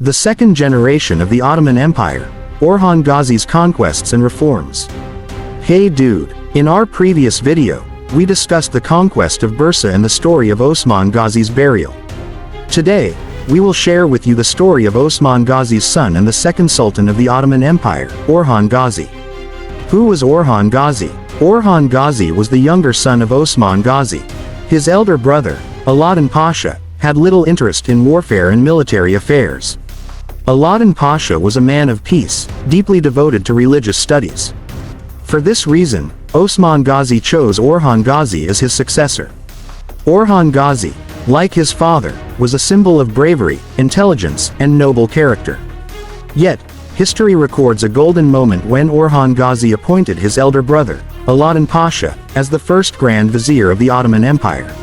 The second generation of the Ottoman Empire, Orhan Ghazi's conquests and reforms. Hey dude, in our previous video, we discussed the conquest of Bursa and the story of Osman Ghazi's burial. Today, we will share with you the story of Osman Ghazi's son and the second Sultan of the Ottoman Empire, Orhan Ghazi. Who was Orhan Ghazi? Orhan Ghazi was the younger son of Osman Ghazi. His elder brother, Alauddin Pasha, had little interest in warfare and military affairs. Alauddin Pasha was a man of peace, deeply devoted to religious studies. For this reason, Osman Ghazi chose Orhan Ghazi as his successor. Orhan Ghazi, like his father, was a symbol of bravery, intelligence, and noble character. Yet, history records a golden moment when Orhan Ghazi appointed his elder brother, Alauddin Pasha, as the first Grand Vizier of the Ottoman Empire.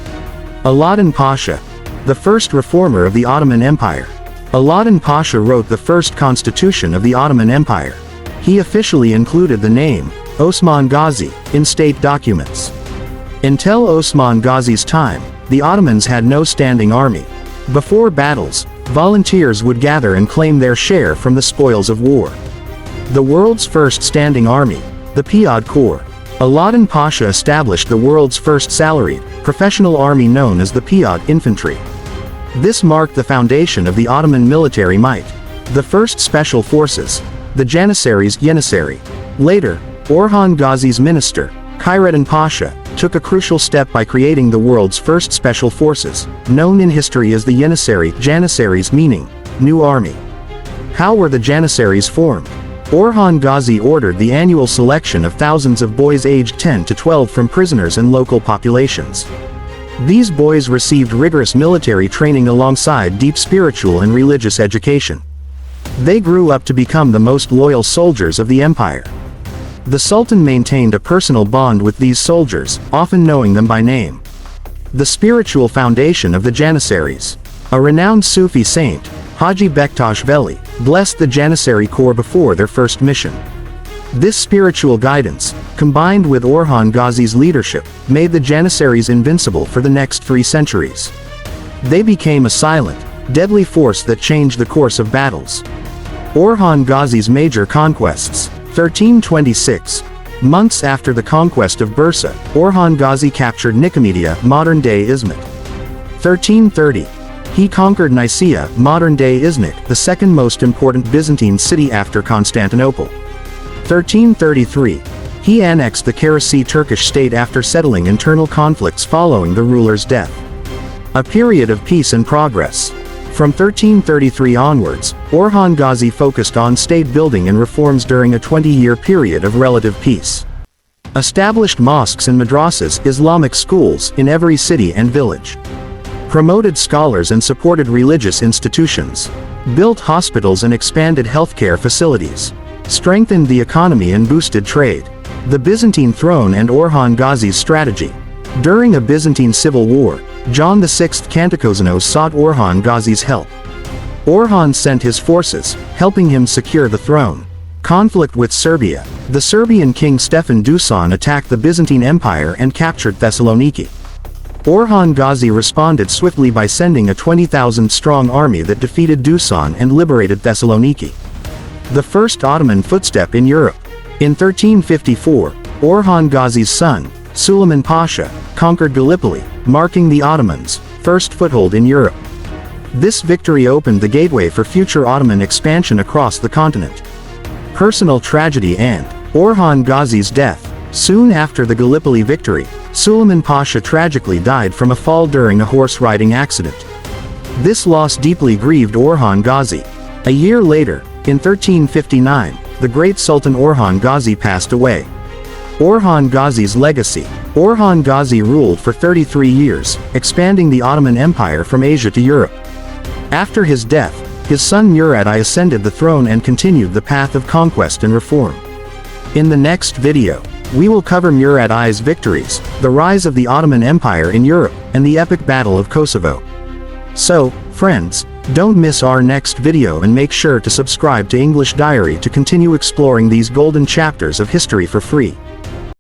Alauddin Pasha, the first reformer of the Ottoman Empire. Alauddin Pasha wrote the first constitution of the Ottoman Empire. He officially included the name, Osman Ghazi, in state documents. Until Osman Ghazi's time, the Ottomans had no standing army. Before battles, volunteers would gather and claim their share from the spoils of war. The world's first standing army, the Piyad Corps. Alauddin Pasha established the world's first salaried, professional army known as the Piyad Infantry. This marked the foundation of the Ottoman military might. The first special forces, the Janissaries Yenissary. Later, Orhan Ghazi's minister, Khaireddin Pasha, took a crucial step by creating the world's first special forces, known in history as the Janissaries meaning, new army. How were the Janissaries formed? Orhan Ghazi ordered the annual selection of thousands of boys aged 10 to 12 from prisoners and local populations. These boys received rigorous military training alongside deep spiritual and religious education. They grew up to become the most loyal soldiers of the empire. The Sultan maintained a personal bond with these soldiers, often knowing them by name. The spiritual foundation of the Janissaries. A renowned Sufi saint, Haji Bektash Veli, blessed the Janissary Corps before their first mission. This spiritual guidance, combined with Orhan Ghazi's leadership, made the Janissaries invincible for the next 3 centuries. They became a silent, deadly force that changed the course of battles. Orhan Ghazi's major conquests. 1326. Months after the conquest of Bursa, Orhan Ghazi captured Nicomedia, modern-day Izmit. 1330. He conquered Nicaea, modern-day Iznik, the second most important Byzantine city after Constantinople. 1333. He annexed the Karachi Turkish state after settling internal conflicts following the ruler's death. A period of peace and progress. From 1333 onwards, Orhan Ghazi focused on state building and reforms during a 20-year period of relative peace. Established mosques and madrasas, Islamic schools, in every city and village. Promoted scholars and supported religious institutions. Built hospitals and expanded healthcare facilities. Strengthened the economy and boosted trade. The Byzantine throne and Orhan Ghazi's strategy. During a Byzantine civil war, John VI Cantacuzeno sought Orhan Ghazi's help. Orhan sent his forces, helping him secure the throne. Conflict with Serbia. The Serbian king Stefan Dusan attacked the Byzantine Empire and captured Thessaloniki. Orhan Ghazi responded swiftly by sending a 20,000-strong army that defeated Dusan and liberated Thessaloniki. The first Ottoman footstep in Europe. In 1354, Orhan Ghazi's son, Suleiman Pasha, conquered Gallipoli, marking the Ottomans' first foothold in Europe. This victory opened the gateway for future Ottoman expansion across the continent. Personal tragedy and Orhan Ghazi's death. Soon after the Gallipoli victory, Suleiman Pasha tragically died from a fall during a horse-riding accident. This loss deeply grieved Orhan Ghazi. A year later, in 1359, the great Sultan Orhan Ghazi passed away. Orhan Ghazi's legacy. Orhan Ghazi ruled for 33 years, expanding the Ottoman Empire from Asia to Europe. After his death, his son Murad I ascended the throne and continued the path of conquest and reform. In the next video, we will cover Murad I's victories, the rise of the Ottoman Empire in Europe, and the epic Battle of Kosovo. So, friends, don't miss our next video and make sure to subscribe to English Diary to continue exploring these golden chapters of history for free.